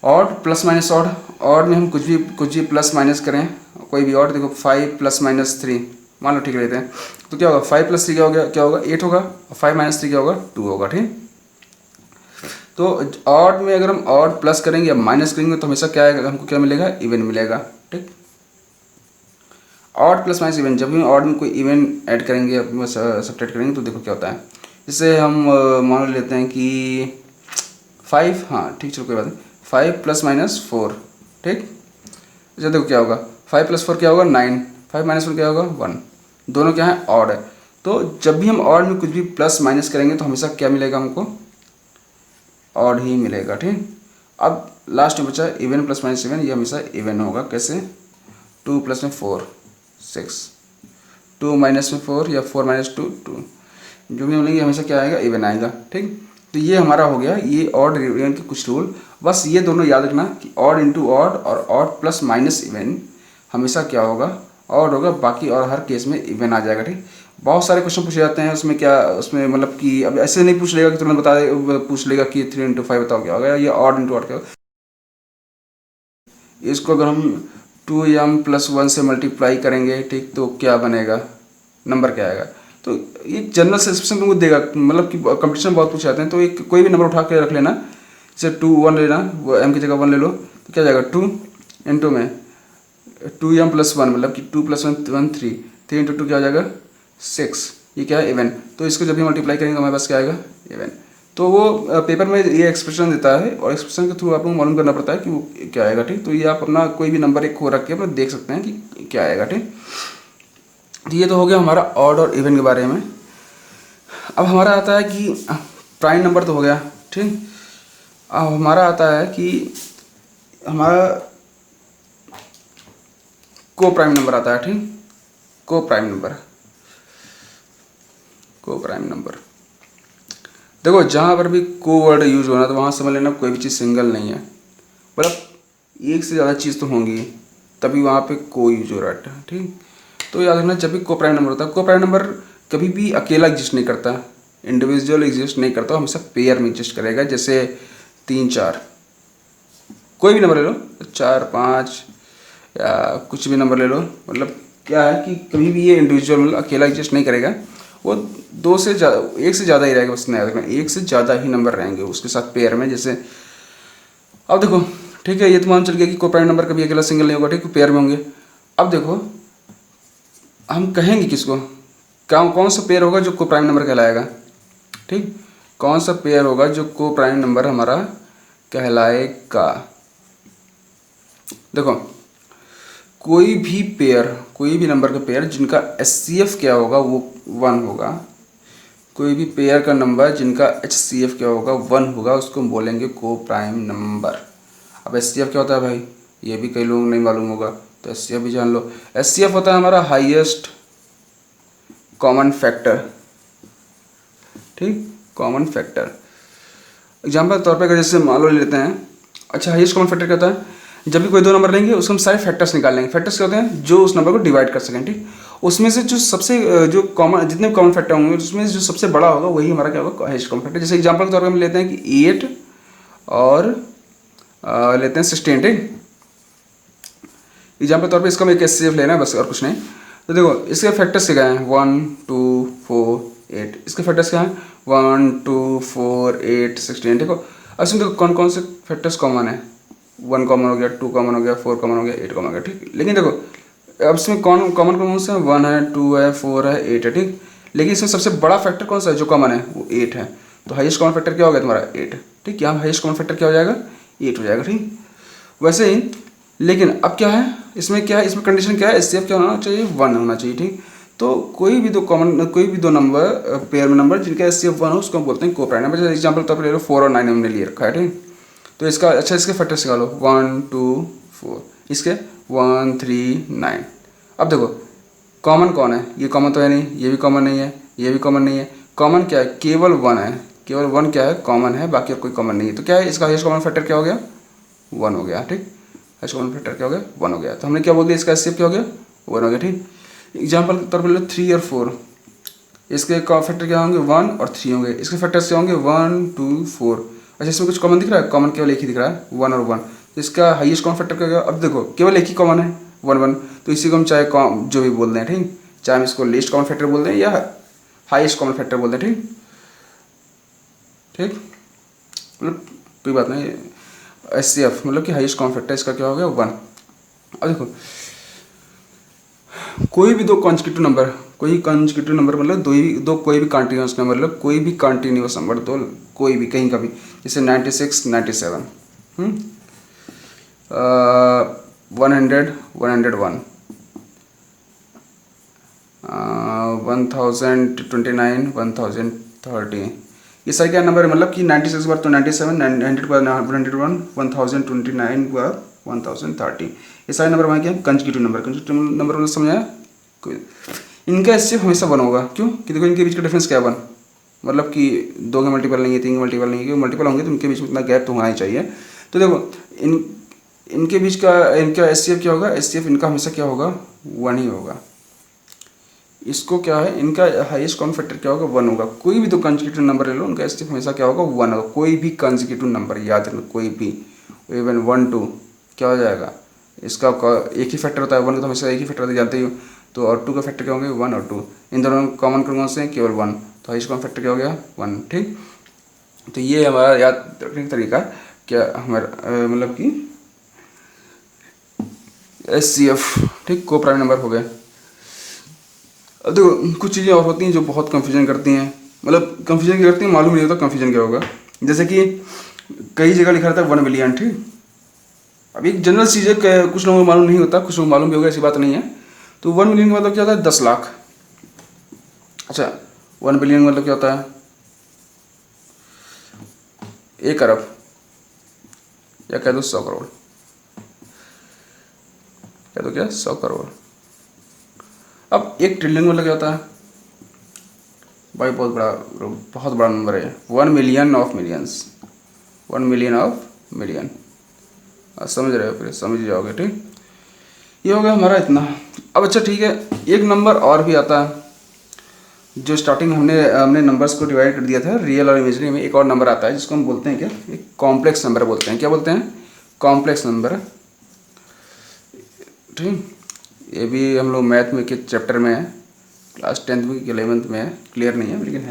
Odd plus minus odd, odd में हम कुछ भी प्लस माइनस करें कोई भी ऑड, देखो 5 प्लस माइनस 3 मान लो, ठीक लेते हैं, तो क्या होगा 5 प्लस 3 क्या हो गया, क्या होगा 8 होगा, और 5 माइनस 3 क्या होगा 2 होगा। ठीक, तो ऑड में अगर हम ऑड प्लस करेंगे या माइनस करेंगे तो हमेशा क्या आएगा, हमको क्या मिलेगा इवन मिलेगा। ठीक, ऑड प्लस माइनस इवन, जब भी ऑड में कोई इवन ऐड करेंगे सब्ट्रैक्ट करेंगे तो देखो क्या होता है। जैसे हम मान लेते हैं कि 5, हाँ ठीक चलो कोई बात नहीं, 5 प्लस माइनस 4। ठीक, अच्छा देखो क्या होगा 5 प्लस 4 क्या होगा 9, 5 माइनस 4 क्या होगा 1, दोनों क्या है ऑड है। तो जब भी हम ऑड में कुछ भी प्लस माइनस करेंगे तो हमेशा क्या मिलेगा हमको ऑड ही मिलेगा। ठीक, अब लास्ट में बचा इवन प्लस माइनस इवन, ये हमेशा इवन होगा। कैसे, 2 प्लस में 4 6, 2 माइनस में 4 या 4 माइनस 2 2, जो भी मिलेंगे हमेशा क्या आएगा इवन आएगा। ठीक, तो ये हमारा हो गया ये ऑड इवन के कुछ रूल। बस ये दोनों याद रखना कि ऑड इंटू ऑड और ऑड प्लस माइनस इवन हमेशा क्या होगा ऑड होगा, बाकी और हर केस में इवन आ जाएगा। ठीक, बहुत सारे क्वेश्चन पूछे जाते हैं उसमें क्या, उसमें मतलब कि अब ऐसे नहीं पूछ लेगा कि तुरंत बता दे, पूछ लेगा कि 3 इंटू 5 बताओ क्या होगा, ये ऑड इंटू ऑड क्या होगा। इसको अगर हम 2m प्लस 1 से मल्टीप्लाई करेंगे, ठीक, तो क्या बनेगा, नंबर क्या आएगा। तो ये जनरल सस्पेंशन तुमको देगा, मतलब कि कंपटीशन बहुत पूछे जाते हैं, तो एक कोई भी नंबर उठा के रख लेना, जैसे 2 1 लेना, m की जगह 1 ले लो, तो क्या जाएगा 2 इंटू में 2m प्लस 1 मतलब कि 2 प्लस 1 3, 3 इंटू 2 क्या हो जाएगा 6, ये क्या है इवन। तो इसको जब भी मल्टीप्लाई करेंगे तो हमारे पास क्या आएगा इवन। तो वो पेपर में ये एक्सप्रेशन देता है और एक्सप्रेशन के थ्रू आपको मालूम करना पड़ता है कि वो क्या आएगा। ठीक, तो ये आप अपना कोई भी नंबर एक को रख के अपना देख सकते हैं कि क्या आएगा। ठीक, तो ये तो हो गया हमारा ऑड और इवन के बारे में। अब हमारा आता है कि प्राइम नंबर तो हो गया। ठीक, अब हमारा आता है कि हमारा को प्राइम नंबर आता है। ठीक, को प्राइम नंबर, को प्राइम नंबर देखो जहाँ पर भी को वर्ड यूज होना तो वहाँ समझ लेना कोई भी चीज़ सिंगल नहीं है, मतलब एक से ज़्यादा चीज़ तो होंगी तभी वहाँ पे को यूज हो रहा है। ठीक, तो याद रखना जब भी को प्राइम नंबर होता है, को प्राइम नंबर कभी भी अकेला एग्जिस्ट नहीं करता, इंडिविजुअल एग्जिस्ट नहीं करता, हमेशा पेयर में एग्जिस्ट करेगा। जैसे 3 4, कोई भी नंबर ले लो 4 5 या कुछ भी नंबर ले लो, मतलब क्या है कि कभी भी ये इंडिविजुअल मतलब अकेला एग्जिस्ट नहीं करेगा, वो 2 से ज़्यादा, 1 से ज़्यादा ही रहेगा, बस याद रखना 1 से ज़्यादा ही नंबर रहेंगे उसके साथ पेयर में। जैसे अब देखो, ठीक है, ये तो मान चल गया कि को प्राइम नंबर कभी अकेला सिंगल नहीं होगा। ठीक, पेयर में होंगे। अब देखो हम कहेंगे किसको, कौन सा पेयर होगा जो को प्राइम नंबर कहलाएगा। ठीक, कौन सा पेयर होगा जो को प्राइम नंबर हमारा कहलाएगा। देखो कोई भी पेयर, कोई भी नंबर का पेयर जिनका HCF क्या होगा वो 1 होगा, कोई भी पेयर का नंबर जिनका HCF क्या होगा 1 होगा, उसको हम बोलेंगे को प्राइम नंबर। अब HCF क्या होता है भाई, ये भी कई लोगों को नहीं मालूम होगा, तो HCF भी जान लो। HCF होता है हमारा हाईएस्ट कॉमन फैक्टर। ठीक, कॉमन फैक्टर एग्जाम्पल के तौर पर अगर जैसे मान लो लेते हैं, अच्छा हाईएस्ट कॉमन फैक्टर क्या होता है, जब भी कोई 2 नंबर लेंगे उसको हम सारे फैक्टर्स निकाल लेंगे। फैक्टर्स क्या होते हैं, जो उस नंबर को डिवाइड कर सकें। ठीक, उसमें से जो सबसे जो कॉमन जितने भी कॉमन फैक्टर होंगे उसमें जो सबसे बड़ा होगा वही हमारा क्या होगा हाईएस्ट कॉमन फैक्टर। जैसे एग्जांपल के तौर पर हम लेते हैं कि 8 और लेते हैं 16। ठीक, एग्जांपल के तौर पर इसका हम एक HCF लेना है बस और कुछ नहीं। तो देखो इसके फैक्टर्स क्या हैं 1 2 4 8, इसके फैक्टर्स क्या हैं 1 2 4 8 16। देखो अब इसमें देखो कौन कौन से फैक्टर्स कॉमन है, 1 कॉमन हो गया, 2 कॉमन हो गया, 4 कॉमन हो गया, 8 कॉमन हो गया। ठीक, लेकिन देखो अब इसमें कॉमन कौन सा है, 1 है 2 है 4 है 8 है। ठीक, लेकिन इसमें सबसे बड़ा फैक्टर कौन सा है जो कॉमन है वो 8 है, तो हाईएस्ट कॉमन फैक्टर क्या हो गया तुम्हारा 8। ठीक। यहाँ हाईएस्ट कॉमन फैक्टर क्या हो जाएगा, 8 हो जाएगा, ठीक। वैसे ही लेकिन अब क्या है, इसमें क्या है, इसमें कंडीशन क्या है, एचसीएफ क्या होना चाहिए, 1 होना चाहिए, ठीक। तो कोई भी दो नंबर पेयर में नंबर जिनका एचसीएफ 1 हो उसको हम बोलते हैं को प्राइम नंबर। जैसे एग्जाम्पल तौर पर ले लो 4 और 9 हमने लिए रखा है, ठीक। तो इसका अच्छा इसके फैक्टर्स निकालो 1 2 4, इसके 1 3 9। अब देखो कॉमन कौन है, ये कॉमन तो है नहीं, ये भी कॉमन नहीं है, ये भी कॉमन नहीं है। कॉमन क्या है, केवल 1 है, केवल 1 क्या है, कॉमन है, बाकी और कोई कॉमन नहीं है। तो क्या है, इसका हाईएस्ट कॉमन फैक्टर क्या हो गया, 1 हो गया, ठीक। हाईएस्ट कॉमन फैक्टर क्या हो गया, 1 हो गया। तो हमने क्या बोल दिया, इसका एचसीएफ क्या हो गया, 1 हो गया, ठीक। एग्जाम्पल के तौर पर ले लो 3 और 4, इसके फैक्टर क्या होंगे, 1 और 3 होंगे। इसके फैक्टर्स क्या होंगे, 1 2 4। अच्छा इसमें कुछ कॉमन दिख रहा है, कॉमन केवल एक ही दिख रहा है, 1 और 1। तो इसका हाईएस्ट कॉमन फैक्टर क्या होगा, अब देखो केवल एक ही कॉमन है 1 1, तो इसी को हम चाहे जो भी बोल दें, ठीक। चाहे हम इसको लीस्ट कॉमन फैक्टर बोल दें या हाईएस्ट कॉमन फैक्टर बोल दें, ठीक ठीक, मतलब कोई बात नहीं। एचसीएफ मतलब कि हाईएस्ट कॉमन फैक्टर इसका क्या हो गया, 1। अब देखो कोई भी दो कॉन्जिक्यूटिव नंबर, कोई कॉन्जिक्यूटिव नंबर मतलब दो कोई भी कंटिन्यूस नंबर, मतलब कोई भी कंटिन्यूस नंबर, दो कोई भी कहीं का भी, जैसे 96 97, 100 101, 1029 1030, ये सारे क्या नंबर है, मतलब कि 96 बार तो 97, 100 बार 101, 1029 बार 1030, ये सारे नंबर वहाँ क्या कंजिक्यूटिव नंबर। कंजिक्यूटिव नंबर मतलब समझाया कोई, इनका एचसीएफ हमेशा 1 होगा, क्यों कि देखो इनके बीच का डिफरेंस क्या है 1, मतलब कि 2 के मल्टीपल नहीं है, 3 के मल्टीपल नहीं है, क्योंकि मल्टीपल होंगे तो इनके बीच में इतना गैप तो होना ही चाहिए। तो देखो इनके बीच का इनका एचसीएफ क्या होगा, एचसीएफ इनका हमेशा क्या होगा, 1 ही होगा। इसको क्या है, इनका हाईएस्ट कॉमन फैक्टर क्या होगा, 1 होगा। कोई भी दो कंजिक्यूटिव नंबर ले लो, उनका एचसीएफ हमेशा क्या होगा, 1 होगा। कोई भी कंजिक्यूटिव नंबर याद रखना, कोई भी, इवन 1 2 क्या हो जाएगा, इसका एक ही फैक्टर होता है, 1 का तो हमेशा एक ही फैक्टर होता है, जानते ही हो। तो और 2 का फैक्टर क्या होंगे, 1 और 2, इन दोनों कॉमन कौन से हैं, केवल 1, तो हाईएस्ट कॉमन फैक्टर क्या हो गया, 1, ठीक। तो ये हमारा याद रखने का तरीका क्या हमारा मतलब कि एचसीएफ, ठीक, को प्राइम नंबर हो गए। अब देखो कुछ चीज़ें और होती हैं जो बहुत कंफ्यूजन करती हैं, मतलब कंफ्यूजन क्या करती हैं, मालूम नहीं होता कंफ्यूजन क्या होगा। जैसे कि कई जगह लिखा रहता है 1 मिलियन, ठीक। अब एक जनरल चीज़ है, कुछ लोगों को मालूम नहीं होता, कुछ लोग मालूम भी होगा, ऐसी बात नहीं है। तो 1 मिलियन का मतलब क्या होता है, 10 लाख। अच्छा 1 बिलियन का मतलब क्या होता है, 1 अरब, या कह दो 100 करोड़, कह दो क्या 100 करोड़। अब 1 ट्रिलियन मतलब क्या होता है भाई, बहुत बड़ा नंबर है, 1 million of millions, 1 million of million, समझ रहे हो, फिर समझ जाओगे, ठीक। ये हो गया हमारा इतना। अब अच्छा ठीक है, एक नंबर और भी आता है जो स्टार्टिंग हमने नंबर्स को डिवाइड कर दिया था रियल और इमेजिनरी में। एक और नंबर आता है जिसको हम बोलते हैं क्या, एक कॉम्प्लेक्स नंबर बोलते हैं। क्या बोलते हैं, कॉम्प्लेक्स नंबर, ठीक। ये भी हम लोग मैथ में के चैप्टर में है, क्लास 10th में 11th में है, क्लियर नहीं है लेकिन है।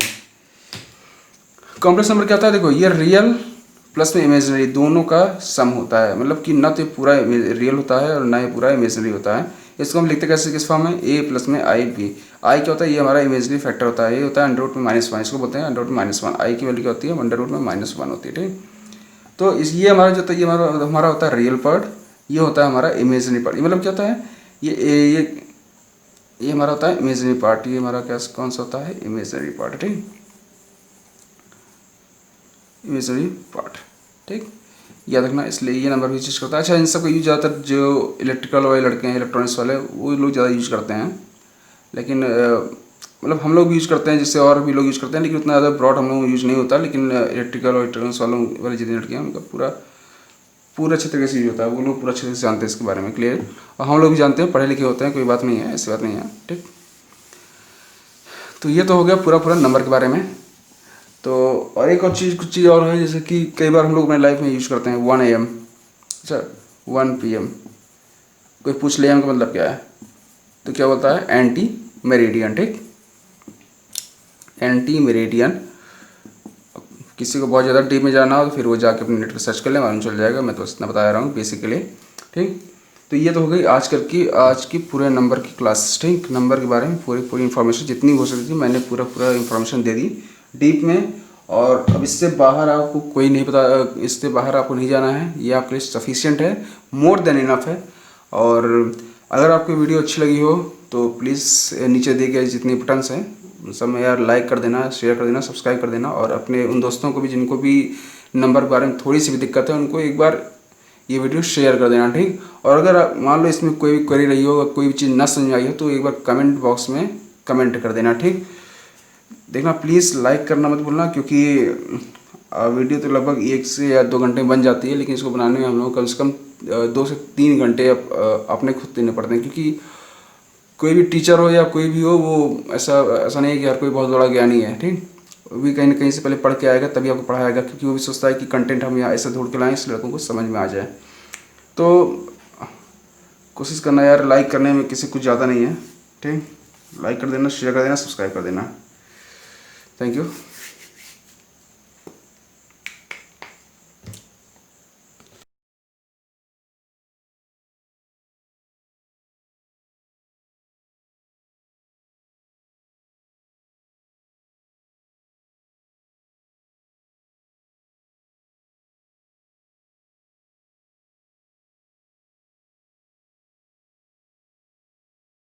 कॉम्प्लेक्स नंबर क्या होता है, देखो ये रियल प्लस में इमेजिनरी दोनों का सम होता है, मतलब कि न तो पूरा रियल होता है और ना ही पूरा इमेजिनरी होता है। इसको हम लिखते कैसे, किस फॉर्म में, ए प्लस में आई बी। आई क्या होता है, ये हमारा इमेजिनरी फैक्टर होता है, ये होता है अंडर रूट में -1, इसको बोलते हैं अंडर रूट में -1। आई की वैल्यू क्या होती है, अंडर रूट में -1 होती है, ठीक। तो ये हमारा जो होता है, ये हमारा होता है रियल पार्ट, ये होता है हमारा इमेजिनरी पार्ट। मतलब क्या होता है, ये हमारा होता है इमेजिनरी पार्ट, ये हमारा क्या कौन सा होता है, इमेजिनरी पार्ट, ठीक, इमेजिनरी पार्ट, ठीक, याद रखना। इसलिए ये नंबर भी यूज करता है। अच्छा इन सबका यूज ज़्यादातर जो इलेक्ट्रिकल वाले लड़के हैं, इलेक्ट्रॉनिक्स वाले, वो लोग ज़्यादा यूज करते हैं, लेकिन मतलब हम लोग भी यूज करते हैं, जिससे और भी लोग यूज करते हैं, लेकिन उतना ज़्यादा ब्रॉड हम लोग यूज नहीं होता। लेकिन इलेक्ट्रिकल और इलेक्ट्रॉनिक्स वाले जितने लड़के हैं उनका पूरा अच्छे तरीके से यूज होता है, वो लोग पूरा अच्छे से जानते हैं इसके बारे में, क्लियर। और हम लोग भी जानते हैं, पढ़े लिखे होते हैं, कोई बात नहीं है, ऐसी बात नहीं है, ठीक। तो ये तो हो गया पूरा नंबर के बारे में। तो और एक और चीज़, कुछ चीज़ और है, जैसे कि कई बार हम लोग अपने लाइफ में यूज करते हैं 1 AM, अच्छा 1 PM। कोई पूछ ले AM का मतलब क्या है, तो क्या बोलता है, एंटी मेरिडियन, ठीक, एंटी मेरिडियन। किसी को बहुत ज़्यादा डीप में जाना हो तो फिर वो जाके अपने नेट पर सर्च कर ले, मालूम चल जाएगा। मैं तो इतना बता रहा हूँ बेसिकली, ठीक। तो ये तो हो गई आज की पूरे नंबर की क्लास, ठीक। नंबर के बारे में पूरी इन्फॉर्मेशन जितनी हो सकती थी मैंने पूरा इन्फॉर्मेशन दे दी डीप में। और अब इससे बाहर आपको कोई नहीं पता, इससे बाहर आपको नहीं जाना है, ये आपके लिए सफिशिएंट है, मोर देन इनफ है। और अगर आपको वीडियो अच्छी लगी हो तो प्लीज़ नीचे दिए गए जितने बटन्स हैं सब में यार लाइक कर देना, शेयर कर देना, सब्सक्राइब कर देना, और अपने उन दोस्तों को भी जिनको भी नंबर के बारे में थोड़ी सी भी दिक्कत है उनको एक बार ये वीडियो शेयर कर देना, ठीक। और अगर मान लो इसमें कोई भी क्वेरी रही हो, कोई भी चीज़ ना समझ आई हो तो एक बार कमेंट बॉक्स में कमेंट कर देना, ठीक। देखना प्लीज़ लाइक करना मत भूलना, क्योंकि वीडियो तो लगभग 1 से या 2 घंटे में बन जाती है, लेकिन इसको बनाने में हम लोग कम से कम 2 से 3 घंटे अपने खुद देने पड़ते हैं, क्योंकि कोई भी टीचर हो या कोई भी हो वो ऐसा नहीं है कि हर कोई बहुत बड़ा ज्ञानी है, ठीक। वो भी कहीं ना कहीं से पहले पढ़ के आएगा तभी आपको पढ़ाएगा, क्योंकि वो भी सोचता है कि कंटेंट हम यहाँ ऐसे ढूंढ के लाएं इस लड़कों को समझ में आ जाए। तो कोशिश करना यार, लाइक करने में किसी कुछ ज़्यादा नहीं है, ठीक। लाइक कर देना, शेयर कर देना, सब्सक्राइब कर देना। Thank you.